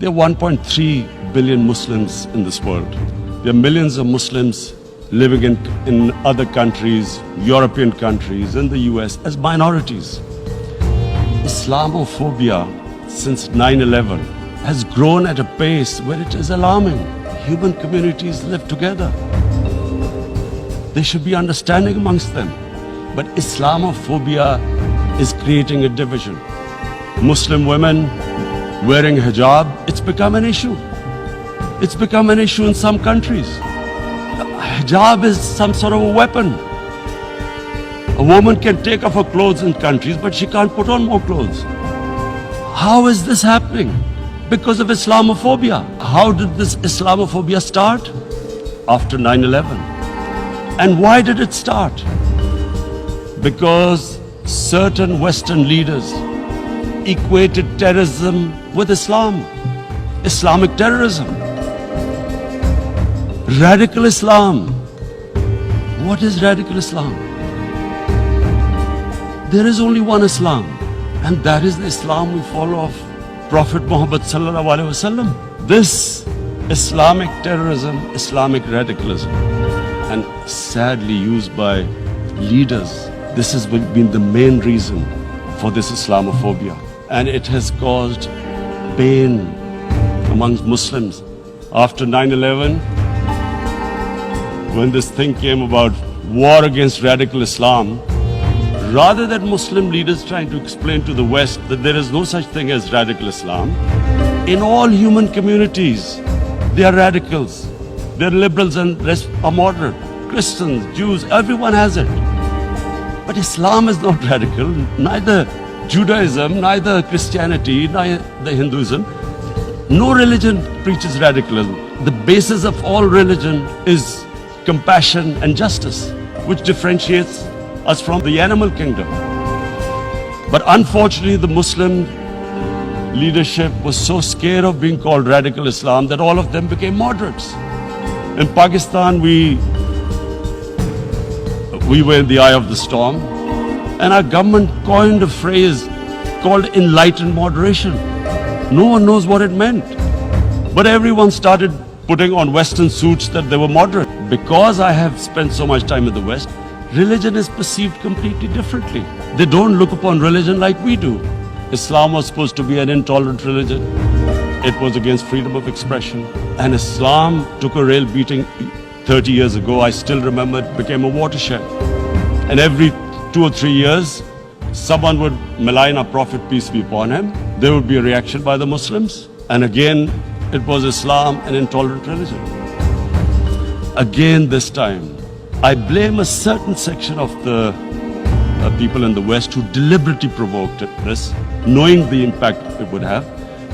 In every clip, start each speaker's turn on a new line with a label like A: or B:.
A: There are 1.3 billion Muslims in this world. There are millions of Muslims living in other countries, European countries, in the US as minorities. Islamophobia since 9/11 has grown at a pace where it is alarming. Human communities live together. There should be understanding amongst them. But Islamophobia is creating a division. Muslim women wearing hijab, it's become an issue. It's become an issue in some countries. Hijab is some sort of a weapon. A woman can take off her clothes in countries, but she can't put on more clothes. How is this happening? Because of Islamophobia. How did this Islamophobia start? After 9/11. And why did it start? Because certain Western leaders equated terrorism with Islam, Islamic terrorism, radical Islam. What is radical Islam? There is only one Islam, and that is the Islam we follow of Prophet Muhammad sallallahu alaihi wasallam. This Islamic terrorism, Islamic radicalism, and sadly used by leaders, this has been the main reason for this Islamophobia. And it has caused pain amongst Muslims. After 9/11, when this thing came about war against radical Islam, rather than Muslim leaders trying to explain to the West that there is no such thing as radical Islam, in all human communities, they are radicals. They are liberals and rest are moderate. Christians, Jews, everyone has it. But Islam is not radical, neither Judaism, neither Christianity, neither Hinduism. No religion preaches radicalism. The basis of all religion is compassion and justice, which differentiates us from the animal kingdom. But unfortunately, the Muslim leadership was so scared of being called radical Islam that all of them became moderates. In Pakistan, we were in the eye of the storm, and our government coined a phrase called enlightened moderation. No one knows what it meant. But everyone started putting on Western suits that they were moderate. Because I have spent so much time in the West, religion is perceived completely differently. They don't look upon religion like we do. Islam was supposed to be an intolerant religion. It was against freedom of expression. And Islam took a real beating 30 years ago. I still remember it became a watershed. And every 2 or 3 years, someone would malign our Prophet, peace be upon him. There would be a reaction by the Muslims. And again, it was Islam, an intolerant religion. Again this time, I blame a certain section of the people in the West who deliberately provoked this, knowing the impact it would have.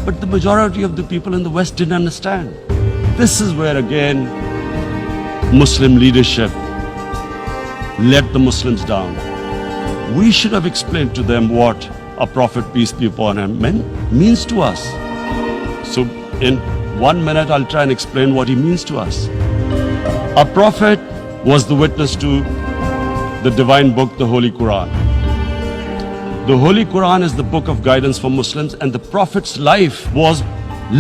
A: But the majority of the people in the West didn't understand. This is where again, Muslim leadership let the Muslims down. We should have explained to them what a Prophet, peace be upon him, means to us. So in 1 minute, I'll try and explain what he means to us. A Prophet was the witness to the divine book, the Holy Quran. The Holy Quran is the book of guidance for Muslims, and the Prophet's life was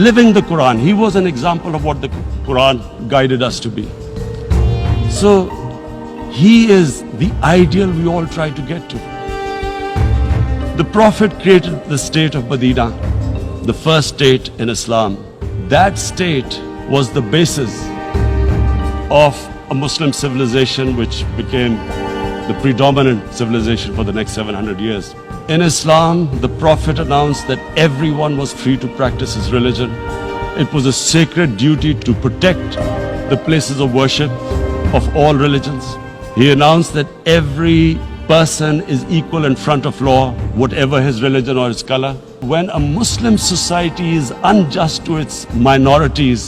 A: living the Quran. He was an example of what the Quran guided us to be. So he is the ideal we all try to get to. The Prophet created the state of Medina, the first state in Islam. That state was the basis of a Muslim civilization which became the predominant civilization for the next 700 years. In Islam, the Prophet announced that everyone was free to practice his religion. It was a sacred duty to protect the places of worship of all religions. He announced that every person is equal in front of law, whatever his religion or his color. When a Muslim society is unjust to its minorities,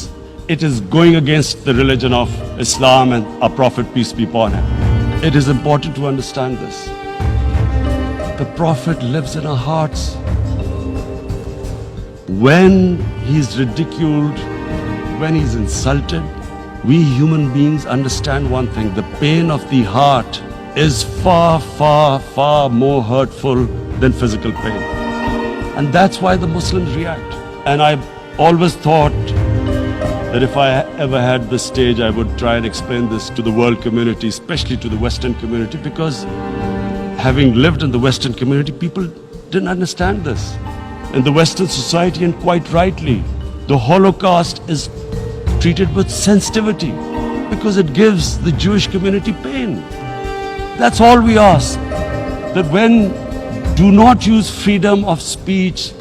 A: it is going against the religion of Islam and our Prophet, peace be upon him. It is important to understand this. The Prophet lives in our hearts. When he's ridiculed, when he's insulted, we human beings understand one thing: the pain of the heart is far, far, far more hurtful than physical pain. And that's why the Muslims react. And I always thought that if I ever had this stage, I would try and explain this to the world community, especially to the Western community, because having lived in the Western community, people didn't understand this. In the Western society, and quite rightly, the Holocaust is treated with sensitivity because it gives the Jewish community pain. That's all we ask. That do not use freedom of speech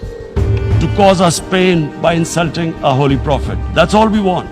A: to cause us pain by insulting our holy prophet. That's all we want.